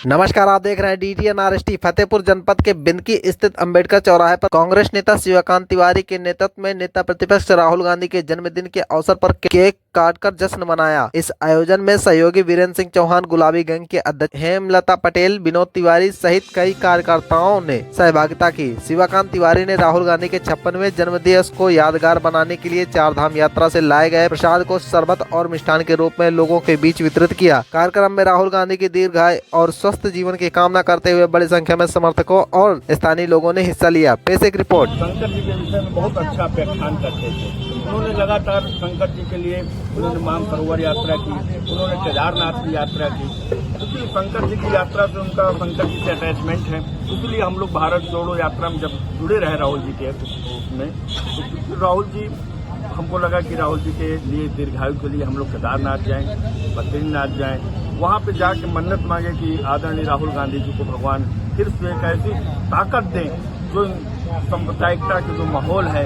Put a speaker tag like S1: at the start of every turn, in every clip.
S1: नमस्कार, आप देख रहे हैं DTNRST। फतेहपुर जनपद के बिंदकी स्थित अंबेडकर चौराहे पर कांग्रेस नेता शिवकांत तिवारी के नेतृत्व में नेता प्रतिपक्ष राहुल गांधी के जन्मदिन के अवसर पर केक काटकर जश्न मनाया। इस आयोजन में सहयोगी वीरेंद्र सिंह चौहान, गुलाबी गैंग के अध्यक्ष हेमलता पटेल, विनोद तिवारी सहित कई कार्यकर्ताओं ने सहभागिता की। शिवकांत तिवारी ने राहुल गांधी के 56वें जन्मदिवस को यादगार बनाने के लिए चारधाम यात्रा से लाए गए प्रसाद को शरबत और मिष्ठान के रूप में लोगों के बीच वितरित किया। कार्यक्रम में राहुल गांधी की दीर्घायु और स्वस्थ जीवन की कामना करते हुए बड़ी संख्या में समर्थकों और स्थानीय लोगों ने हिस्सा लिया। पेश एक रिपोर्ट।
S2: शंकर जी के विषय में बहुत अच्छा व्याख्यान करते थे। उन्होंने लगातार शंकर जी के लिए उन्होंने मानसरोवर यात्रा की, उन्होंने केदारनाथ की यात्रा की, क्योंकि शंकर जी की यात्रा से उनका शंकर जी से अटैचमेंट है। इसलिए हम लोग भारत जोड़ो यात्रा में जब जुड़े रहे राहुल जी के उसमें, तो राहुल जी हमको लगा कि राहुल जी के लिए दीर्घायु के लिए हम लोग केदारनाथ जाएं, बद्रीनाथ जाएं, वहां पे जाके मन्नत मांगे कि आदरणीय राहुल गांधी जी को भगवान फिर से एक ऐसी ताकत दें जो सांप्रदायिकता के जो माहौल है,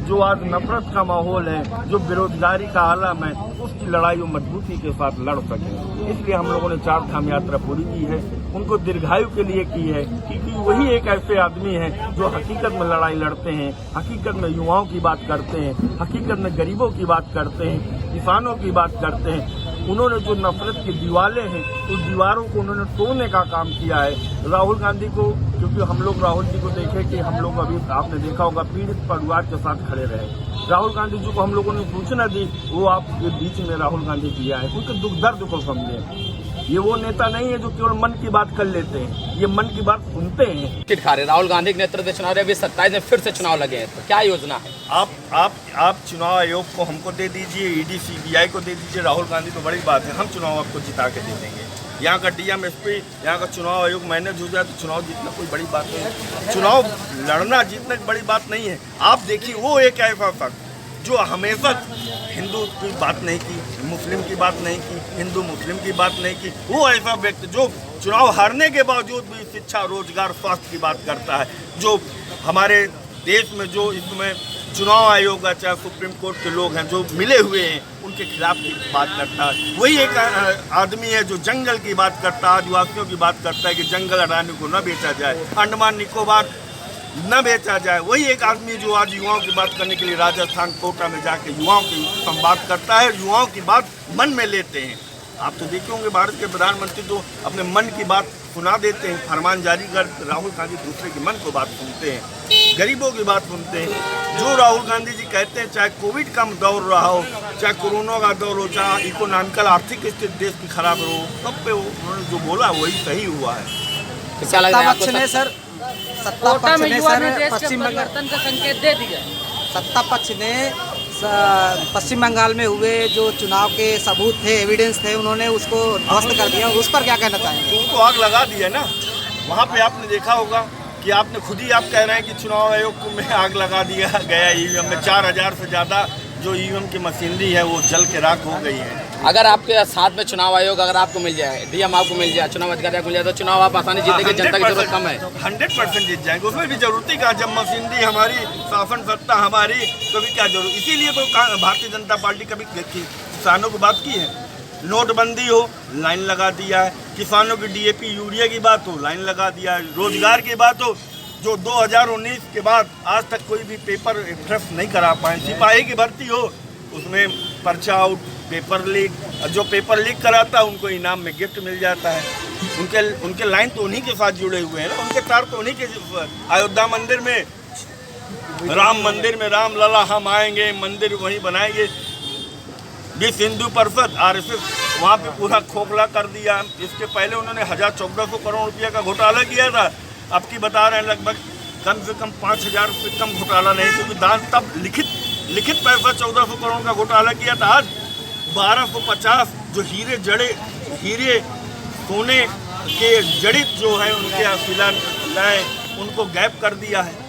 S2: जो आज नफरत का माहौल है, जो बेरोजगारी का आलम है, उसकी लड़ाई वो मजबूती के साथ लड़ सके। इसलिए हम लोगों ने चारधाम यात्रा पूरी की है, उनको दीर्घायु के लिए की है, क्योंकि वही एक ऐसे आदमी है जो हकीकत में लड़ाई लड़ते हैं, हकीकत में युवाओं की बात करते हैं, हकीकत में गरीबों की बात करते हैं, किसानों की बात करते हैं। उन्होंने जो नफरत की दीवारें हैं, उस दीवारों को उन्होंने तोड़ने का काम किया है। राहुल गांधी को, क्योंकि हम लोग राहुल जी को देखे कि हम लोग अभी आपने देखा होगा पीड़ित परिवार के साथ खड़े रहे। राहुल गांधी जी को हम लोगों ने सूचना दी, वो आपके बीच में राहुल गांधी जी आए, उनके दुख दर्द को समझे। ये वो नेता नहीं है जो केवल मन की बात कर लेते हैं, ये मन की बात सुनते हैं।
S3: टिकट खा रहे राहुल गांधी के नेतृत्व में चुनाव, अभी 27 में फिर से चुनाव लगे हैं, तो क्या योजना है?
S2: आप चुनाव आयोग को हमको दे दीजिए, ईडी सीबीआई को दे दीजिए, राहुल गांधी तो बड़ी बात है, हम चुनाव आपको जिता के दे देंगे। यहाँ का डीएमएसपी, यहाँ का चुनाव आयोग मैनेज हो जाए तो चुनाव जीतना कोई बड़ी बात नहीं है। चुनाव लड़ना जीतना की बड़ी बात नहीं है। आप देखिए, वो एक ऐसा शख्स जो हमेशा हिंदू की बात नहीं की, मुस्लिम की बात नहीं की, हिंदू मुस्लिम की बात नहीं की, वो ऐसा व्यक्ति जो चुनाव हारने के बावजूद भी शिक्षा, रोजगार, स्वास्थ्य की बात करता है, जो हमारे देश में जो इसमें चुनाव आयोग है, चाहे सुप्रीम कोर्ट के लोग हैं जो मिले हुए हैं, उनके खिलाफ की बात करता है। वही एक आदमी है जो जंगल की बात करता है, आदिवासियों की बात करता है कि जंगल अडानी को न बेचा जाए, अंडमान निकोबार न बेचा जाए। वही एक आदमी जो आज युवाओं की बात करने के लिए राजस्थान कोटा में जाके युवाओं की संवाद करता है, युवाओं की बात मन में लेते हैं। आप तो देखे होंगे भारत के प्रधानमंत्री तो अपने मन की बात सुना देते हैं, फरमान जारी कर। राहुल गांधी दूसरे के मन को बात सुनते हैं, गरीबों की बात सुनते हैं। जो राहुल गांधी जी कहते हैं, चाहे कोविड का दौर रहा हो, चाहे कोरोना का दौर हो, चाहे इकोनॉमिकल आर्थिक स्थिति देश की खराब हो, सब पे उन्होंने जो बोला वही सही हुआ है।
S3: क्या लग रहा है आपको
S4: सर? सत्ता पक्ष ने सर पश्चिम बंगाल का संकेत दे दिया। सत्ता पक्ष ने पश्चिम बंगाल में हुए जो चुनाव के सबूत थे, एविडेंस थे, उन्होंने उसको ध्वस्त कर दिया। उस पर क्या कहना चाहेंगे?
S2: तो उनको आग लगा दी है ना। वहाँ पे आपने देखा होगा कि आपने खुद ही आप कह रहे हैं कि चुनाव आयोग में आग लगा दिया गया। ईवीएम में 4000 से ज़्यादा जो ईवीएम की मशीनरी है वो जल के राख हो गई है।
S3: अगर आपके साथ में चुनाव आयोग अगर आपको मिल जाए, डीएम आपको मिल जाए, चुनाव अधिकारी मिल जाए, तो चुनाव आप आसानी जीतेंगे? जनता की जरूरत कम है,
S2: 100% जीत जाएंगे। उसमें भी जरूरत ही कहा, जब मशीनरी हमारी, शासन सत्ता हमारी, तो भी क्या जरूरत। इसीलिए तो भारतीय जनता पार्टी कभी किसानों की बात की है, नोटबंदी हो लाइन लगा दिया है, किसानों की डीएपी यूरिया की बात हो लाइन लगा दिया है, रोजगार की बात हो जो 2019 के बाद आज तक कोई भी पेपर फ्रेश नहीं करा पाए, सिपाही की भर्ती हो उसमें पर्चा आउट, पेपर लीक, जो पेपर लीक कराता है उनको इनाम में गिफ्ट मिल जाता है। उनके लाइन तो उन्हीं के साथ जुड़े हुए हैं ना, उनके तार तो उन्हीं के। अयोध्या मंदिर में, राम मंदिर में राम लला हम आएंगे, मंदिर वहीं बनाएंगे। विश्व हिंदू परिषद RSS वहाँ पे पूरा खोखला कर दिया। इसके पहले उन्होंने 1400 करोड़ रुपया का घोटाला किया था, अब की बता रहे हैं लगभग कम से कम 5000 से कम घोटाला नहीं, क्योंकि दान तब लिखित पैसा 1400 करोड़ का घोटाला किया था। आज 1250 जो हीरे सोने के जड़ित जो है उनके शिलान्यास उनको गैप कर दिया है।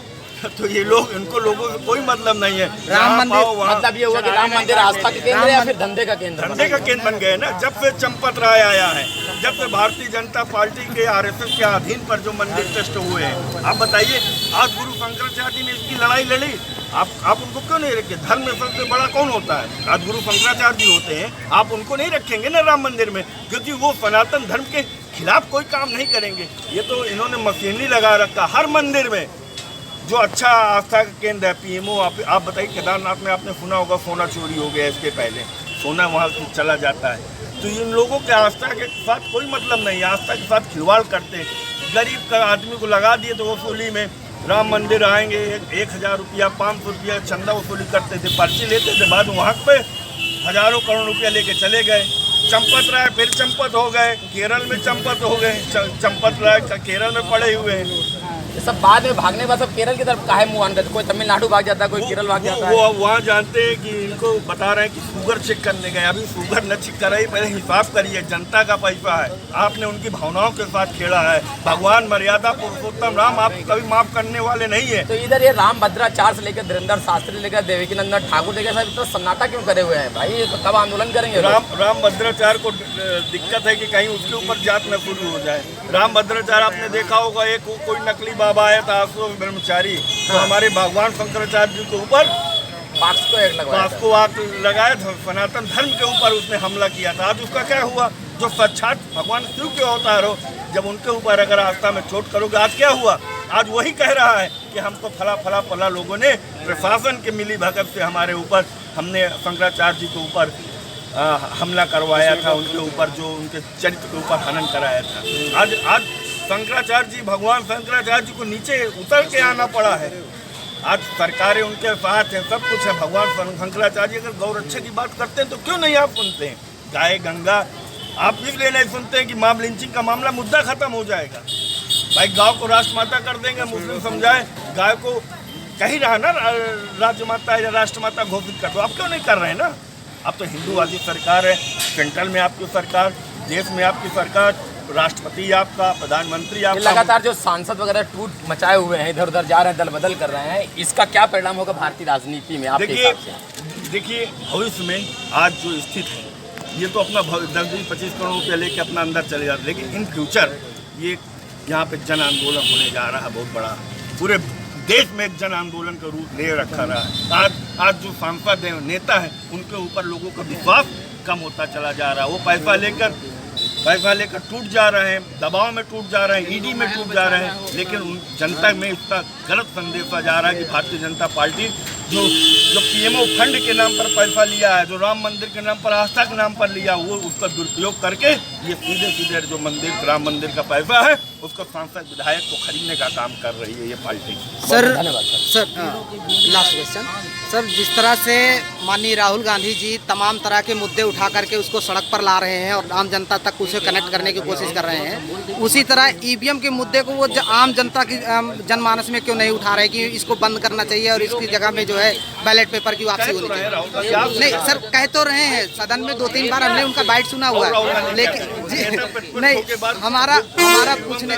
S2: तो ये लोग, इनको लोगों से कोई मतलब नहीं है।
S3: राम मंदिर मतलब ये हुआ कि राम मंदिर आस्था के केंद्र या फिर धंधे का केंद्र?
S2: धंधे का केंद्र बन गए ना। जब से चंपत राय आया है, जब से भारतीय जनता पार्टी के RSS के अधीन पर जो मंदिर टेस्ट हुए हैं, आप बताइए आज गुरु शंकराचार्य ने इसकी लड़ाई लड़ी, आप उनको क्यों नहीं रखे? धर्म में सबसे बड़ा कौन होता है? आज गुरु शंकराचार्य जी होते हैं, आप उनको नहीं रखेंगे ना राम मंदिर में, क्योंकि वो सनातन धर्म के खिलाफ कोई काम नहीं करेंगे। ये तो इन्होंने मशीनरी लगा रखा हर मंदिर में। जो अच्छा आस्था का केंद्र है पीएमओ, आप बताइए केदारनाथ में आपने सुना होगा सोना चोरी हो गया, इसके पहले सोना वहाँ चला जाता है। तो इन लोगों के आस्था के साथ कोई मतलब नहीं, आस्था के साथ खिलवाड़ करते हैं। गरीब का आदमी को लगा दिए तो वसूली में राम मंदिर आएंगे 1000 रुपया 500 रुपया चंदा वसूली करते थे, पर्ची लेते थे, बाद वहाँ पे हजारों करोड़ रुपया लेके चले गए। चंपत राय फिर चंपत हो गए, केरल में चंपत हो गए, चंपत राय केरल में पड़े हुए हैं।
S3: ये सब बाद में भागने बाद सब केरल की तरफ काहे मुँह आन करते, कोई तमिलनाडु भाग जाता है, कोई केरल भाग जाता है।
S2: वो वहाँ जानते हैं कि इनको बता रहे हैं कि शुगर चेक करने गए, अभी शुगर न चेक कराई, पहले हिसाब करिए, जनता का पैसा है, आपने उनकी भावनाओं के साथ खेला है। भगवान मर्यादा पुरुषोत्तम राम आप कभी माफ करने वाले नहीं है।
S3: तो इधर ये राम भद्राचार्य से लेकर धीरेन्द्र शास्त्री लेकर देवकीनंदन ठाकुर लेकर सब इतना सन्नाटा क्यों करे हुए हैं भाई? तो कब आंदोलन करेंगे?
S2: राम भद्राचार्य को दिक्कत है कि कहीं उसके ऊपर जात न शुरू हो जाए। राम भद्राचार्य आपने देखा होगा, एक कोई नकली बाबा आया था ब्रह्मचारी, तो हमारे भगवान शंकराचार्य जी के ऊपर पाक्स को आग लगाया था, सनातन धर्म के ऊपर उसने हमला किया था। आज उसका क्या हुआ? जो साक्षात भगवान शिव के अवतार हो, जब उनके ऊपर अगर आस्था में चोट करोगे, आज क्या हुआ? आज वही कह रहा है कि हमको फला लोगों ने प्रशासन के मिली भगत से हमारे ऊपर, हमने शंकराचार्य जी के ऊपर हमला करवाया था, उनके ऊपर जो उनके चरित्र के ऊपर हनन कराया था। आज शंकराचार्य जी, भगवान शंकराचार्य जी को नीचे उतर के आना पड़ा है। आज सरकारें उनके साथ हैं, सब कुछ है। भगवान शंकराचार्य अगर गौरक्षा की बात करते हैं तो क्यों नहीं आप सुनते हैं? गाय गंगा आप इसलिए नहीं सुनते हैं कि मॉब लिंचिंग का मामला मुद्दा खत्म हो जाएगा। भाई गाँव को राष्ट्रमाता कर देंगे, मुस्लिम समझाए, गाय को कहीं रहा ना राजमाता या राष्ट्रमाता घोषित कर दो, आप क्यों नहीं कर रहे हैं ना? अब तो हिंदूवादी सरकार है, सेंट्रल में आपकी सरकार, देश में आपकी सरकार, राष्ट्रपति आपका, प्रधानमंत्री आपका।
S3: लगातार जो सांसद वगैरह टूट मचाए हुए हैं, इधर उधर जा रहे हैं, दल बदल कर रहे हैं, इसका क्या परिणाम होगा भारतीय राजनीति में आपके हिसाब से?
S2: देखिए भविष्य में आज जो स्थिति है, ये तो अपना 10-25 करोड़ रुपया लेके अपना अंदर चले जाते, लेकिन इन फ्यूचर ये यहाँ पे जन आंदोलन होने जा रहा है बहुत बड़ा, पूरे देश में एक जन आंदोलन का रूप ले रखा रहा है। आज जो सांसद हैं, नेता हैं, उनके ऊपर लोगों का विश्वास कम होता चला जा रहा है। वो पैसा लेकर टूट जा रहे हैं, दबाव में टूट जा रहे हैं, ईडी में टूट जा रहे हैं, लेकिन जनता में इसका गलत संदेशा जा रहा है कि भारतीय जनता पार्टी जो पीएमओ फंड के नाम पर पैसा लिया है, जो राम मंदिर के नाम पर, आस्था के नाम पर लिया, वो उसका दुरुपयोग करके ये सीधे जो मंदिर, राम मंदिर का पैसा है, उसको सांसद विधायक को खरीदने का काम कर रही है ये party.
S4: Sir last question sir, जिस तरह से माननीय राहुल गांधी जी तमाम तरह के मुद्दे उठा करके उसको सड़क पर ला रहे हैं और आम जनता तक उसे कनेक्ट करने की कोशिश कर रहे हैं, उसी तरह ईवीएम के मुद्दे को वो आम जनता की जनमानस में क्यों नहीं उठा रहे कि इसको बंद करना चाहिए और इसकी जगह में जो है बैलेट पेपर की वापसी होनी चाहिए? नहीं सर, कह तो रहे हैं, सदन में 2-3 बार हमने उनका बाइट सुना हुआ है, लेकिन नहीं हमारा पूछने
S2: जी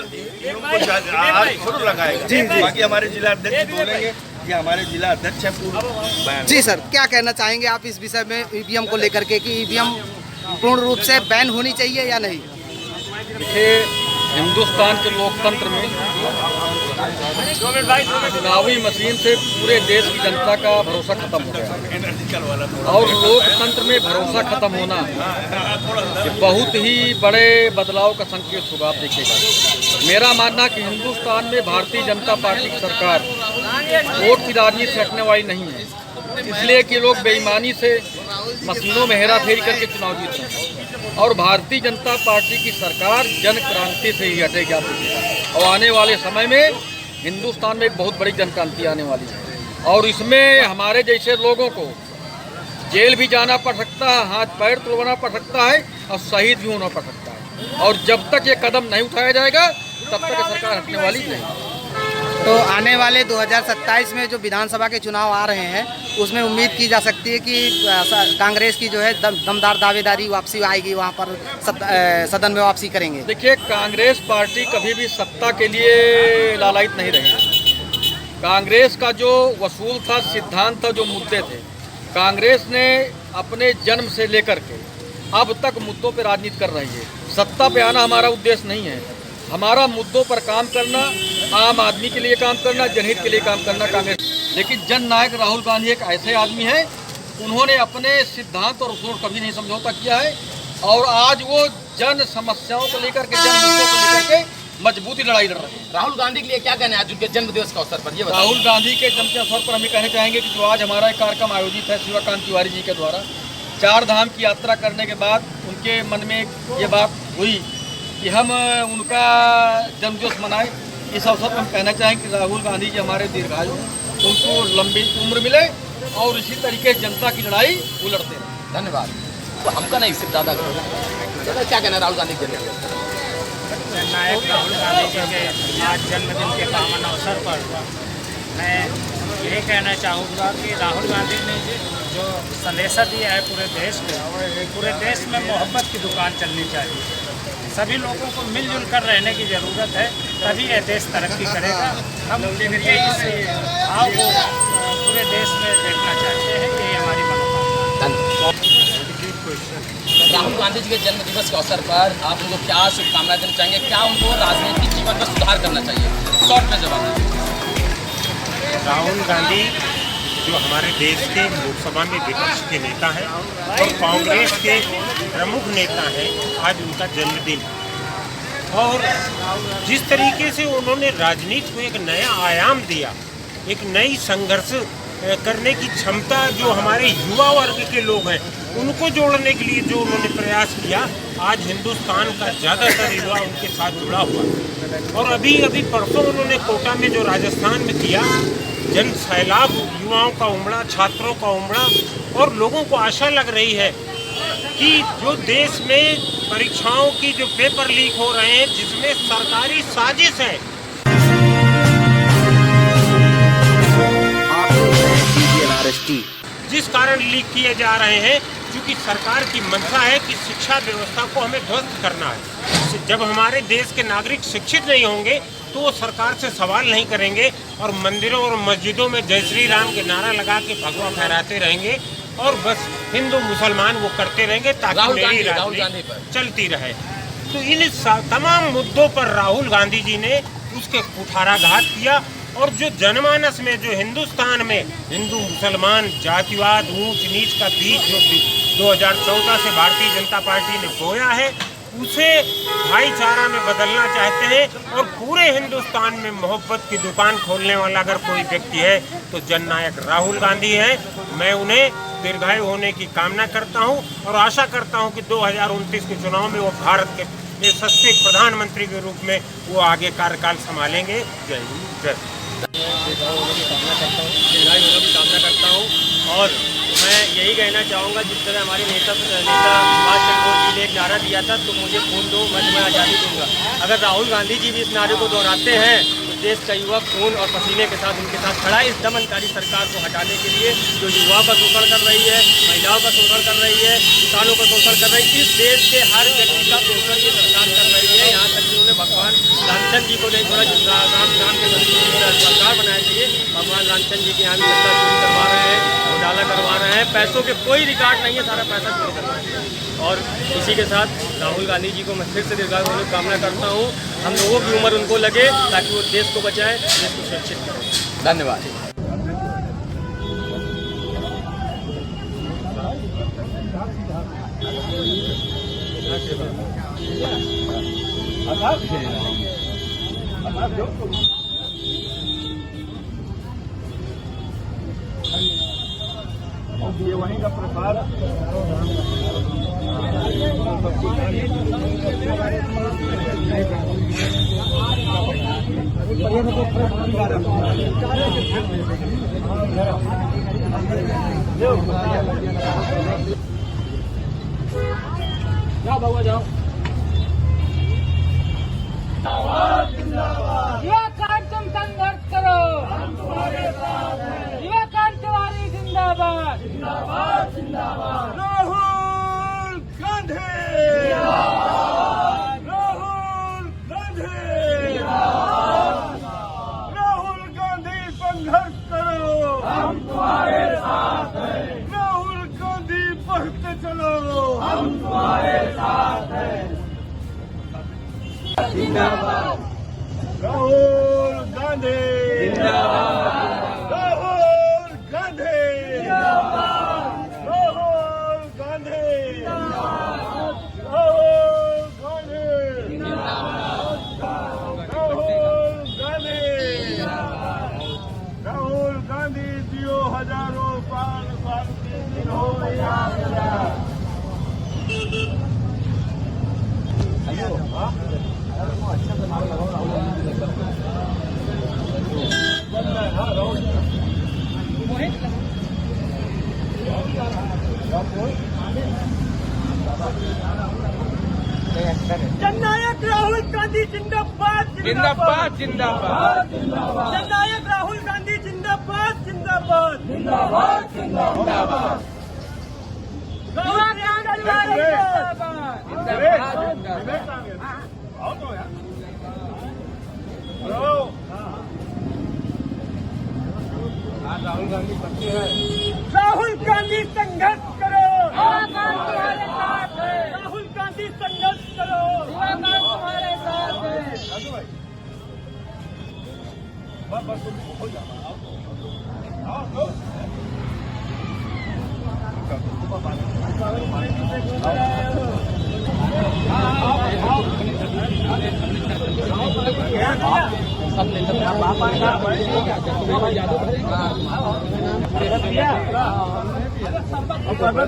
S2: बाकी हमारे जिला अध्यक्ष बोलेंगे, ये हमारे जिला अध्यक्ष है पूर्व।
S4: जी सर, क्या कहना चाहेंगे आप इस विषय में ईवीएम को लेकर के कि ईवीएम पूर्ण रूप से बैन होनी चाहिए या नहीं?
S5: देखिए, हिंदुस्तान के लोकतंत्र में चुनावी मशीन से पूरे देश की जनता का भरोसा खत्म हो गया और लोकतंत्र में भरोसा खत्म होना बहुत ही बड़े बदलाव का संकेत होगा। आप देखिएगा, मेरा मानना कि हिंदुस्तान में भारतीय जनता पार्टी की सरकार वोट की राजनीति से हटने वाली नहीं है, इसलिए कि लोग बेईमानी से मशीनों में हेराफेरी करके चुनाव जीते हैं और भारतीय जनता पार्टी की सरकार जन क्रांति से ही हटेगी। आप देखिएगा, और आने वाले समय में हिंदुस्तान में एक बहुत बड़ी जन क्रांति आने वाली है और इसमें हमारे जैसे लोगों को जेल भी जाना पड़ सकता है, हाथ पैर तोड़ना पड़ सकता है और शहीद भी होना पड़ सकता है, और जब तक ये कदम नहीं उठाया जाएगा तब तक सरकार हटने वाली नहीं।
S4: तो आने वाले 2027 में जो विधानसभा के चुनाव आ रहे हैं, उसमें उम्मीद की जा सकती है कि कांग्रेस की जो है दमदार दावेदारी वापसी आएगी, वहाँ पर सदन में वापसी करेंगे।
S5: देखिए, कांग्रेस पार्टी कभी भी सत्ता के लिए लालायित नहीं रही। कांग्रेस का जो वसूल था, सिद्धांत था, जो मुद्दे थे, कांग्रेस ने अपने जन्म से लेकर के अब तक मुद्दों पर राजनीति कर रही है। सत्ता पे आना हमारा उद्देश्य नहीं है, हमारा मुद्दों पर काम करना, आम आदमी के लिए काम करना, जनहित के लिए काम करना कांग्रेस। लेकिन जन नायक राहुल गांधी एक ऐसे आदमी हैं, उन्होंने अपने सिद्धांत और उसूल कभी नहीं समझौता किया है। और आज वो जन समस्याओं को लेकर के, जन मुद्दों को लेकर के मजबूती लड़ाई लड़ रहे हैं।
S3: राहुल गांधी के लिए क्या कहना है आज उनके जन्म दिवस के अवसर पर, ये बताइए।
S5: राहुल गांधी के जन्म के अवसर पर हम ये कहना चाहेंगे कि जो आज हमारा एक कार्यक्रम आयोजित है शिवकांत तिवारी जी के द्वारा, 4 धाम की यात्रा करने के बाद उनके मन में ये बात हुई कि हम उनका जन्मदिवस मनाएं। इस अवसर पर हम कहना चाहेंगे कि राहुल गांधी जी हमारे दीर्घायु, उनको लंबी उम्र मिले और इसी तरीके जनता की लड़ाई वो लड़ते रहें।
S3: धन्यवाद। तो हमका नहीं, सिर्फ दादा का क्या कहना है राहुल गांधी के लिए?
S6: नायक राहुल गांधी जी के आज जन्मदिन के पावन अवसर पर मैं यही कहना चाहूँगा कि राहुल गांधी ने जो संदेश दिया है पूरे देश में मोहब्बत की दुकान चलनी चाहिए। सभी लोगों को मिलजुल कर रहने की ज़रूरत है, तभी यह देश तरक्की करेगा। हम इस भाव को पूरे देश में देखना चाहते हैं, यही हमारी मनोकामना।
S3: राहुल गांधी जी के जन्म दिवस के अवसर पर आप उनको क्या शुभकामनाएं देना चाहेंगे? क्या उनको राजनीतिक जीवन में सुधार करना चाहिए? शॉर्ट में जवाब दीजिए।
S7: राहुल गांधी जो हमारे देश के लोकसभा में विपक्ष के नेता हैं और कांग्रेस के प्रमुख नेता हैं, आज उनका जन्मदिन। और जिस तरीके से उन्होंने राजनीति को एक नया आयाम दिया, एक नई संघर्ष करने की क्षमता जो हमारे युवा वर्ग के लोग हैं उनको जोड़ने के लिए जो उन्होंने प्रयास किया, आज हिंदुस्तान का ज़्यादातर युवा उनके साथ जुड़ा हुआ। और अभी परसों उन्होंने कोटा में जो राजस्थान में किया, जन सैलाब युवाओं का उमड़ा, छात्रों का उमड़ा, और लोगों को आशा लग रही है कि जो देश में परीक्षाओं की जो पेपर लीक हो रहे हैं जिसमें सरकारी साजिश है, जिस कारण लीक किए जा रहे हैं, क्योंकि सरकार की मंशा है कि शिक्षा व्यवस्था को हमें ध्वस्त करना है। जब हमारे देश के नागरिक शिक्षित नहीं होंगे तो वो सरकार से सवाल नहीं करेंगे और मंदिरों और मस्जिदों में जय श्री राम के नारा लगा के भगवा फहराते रहेंगे और बस हिंदू मुसलमान वो करते रहेंगे ताकि मेरी राजनीति चलती रहे। तो इन तमाम मुद्दों पर राहुल गांधी जी ने उसके कुठाराघात किया और जो जनमानस में, जो हिंदुस्तान में हिंदू मुसलमान जातिवाद, ऊंच नीच का बीज जो 2014 से भारतीय जनता पार्टी ने बोया है, उसे भाईचारा में बदलना चाहते हैं। और पूरे हिंदुस्तान में मोहब्बत की दुकान खोलने वाला अगर कोई व्यक्ति है तो जननायक राहुल गांधी है। मैं उन्हें दीर्घायु होने की कामना करता हूं और आशा करता हूं कि 2029 के चुनाव में वो भारत के यशस्वी प्रधानमंत्री के रूप में वो आगे कार्यकाल संभालेंगे। जय हिंद, जय।
S6: दीर्घायु होने की कामना करता हूँ और मैं यही कहना चाहूँगा, जिस तरह हमारे नेता सुभाष चंद्र बोस जी ने एक नारा दिया था, तो मुझे खून दो मैं तुम्हें आज़ादी दूंगा। अगर राहुल गांधी जी भी इस नारे को दोहराते हैं तो देश का युवा खून और पसीने के साथ उनके साथ खड़ा है इस दमनकारी सरकार को हटाने के लिए, जो युवाओं का शोषण कर रही है, महिलाओं का शोषण कर रही है, किसानों का शोषण कर रही है। इस देश के हर व्यक्ति का शोषण ये सरकार कर रही है। यहाँ तक कि उन्होंने भगवान रामचंद्र जी को नहीं छोड़ा, जिस राम के सरकार बनाया चाहिए, भगवान रामचंद्र जी के यहाँ भी सत्ता चोरी करवा रहे हैं, घोटाला करवा रहे हैं, पैसों के कोई रिकॉर्ड नहीं है, सारा पैसा चोरी करवा रहे हैं। और इसी के साथ राहुल गांधी जी को मैं फिर से दीर्घायु होने की कामना करता हूँ। हम लोगों की उम्र उनको लगे ताकि वो देश को बचाएं, देश को सुरक्षित करें।
S3: धन्यवाद।
S2: ये वहीं का प्रसाद
S6: जाओ बाबा जाओ।
S8: युवा कार्यक्रम संघर्ष करो, युवा क्रांतिवादी जिंदाबाद, जिंदाबाद जिंदाबाद।
S2: राहुल गांधी, राहुल गांधी, राहुल गांधी संघर्ष करो, हम तुम्हारे साथ हैं। राहुल गांधी बढ़ते चलो, हम तुम्हारे साथ हैं। जिंदाबाद राहुल गांधी, जिंदाबाद राहुल गांधी, जिंदाबाद राहुल गांधी, जिंदाबाद
S6: जननायक राहुल गांधी जिंदाबाद जिंदाबाद जिंदाबाद जननायक राहुल गांधी जिंदाबाद जिंदाबाद जिंदाबाद जिंदाबाद राहुल गांधी संघर्ष करो, राहुल गांधी संघर्ष करो,
S8: तुम्हारे साथ है।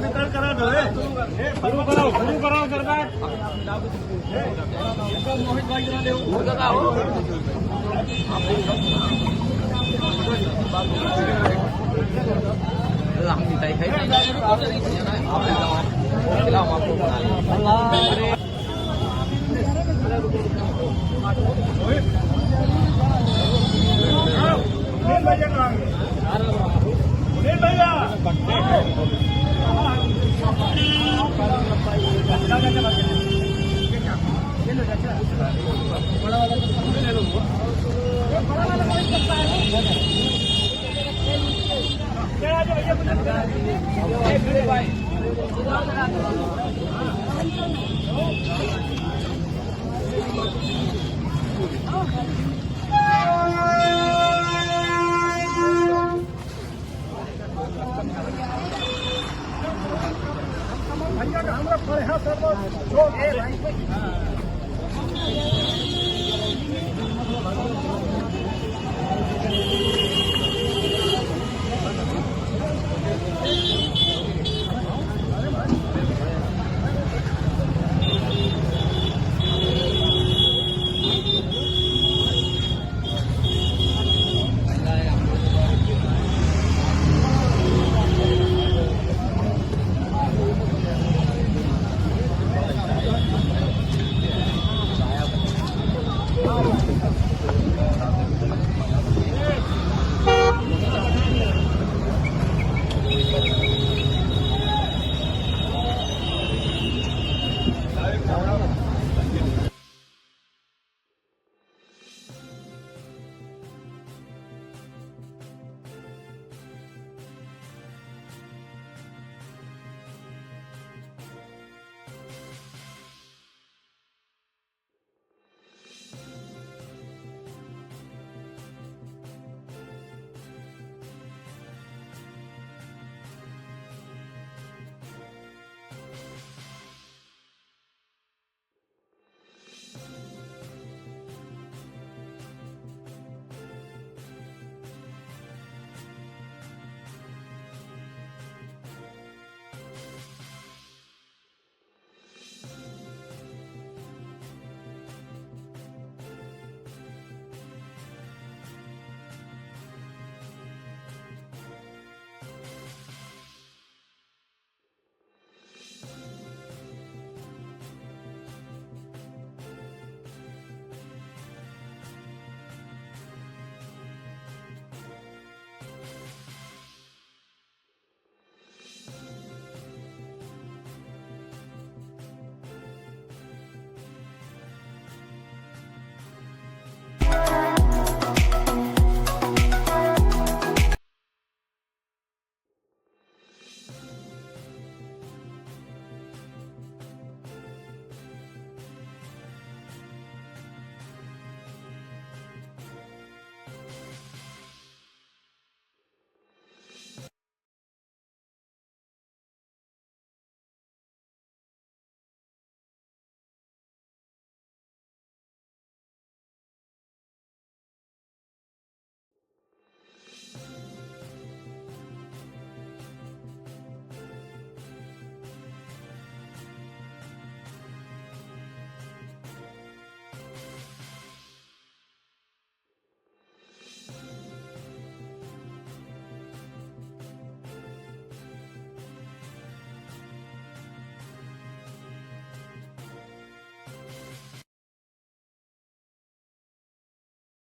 S2: वितरण करा दो, शुरू करो सरकार। भैया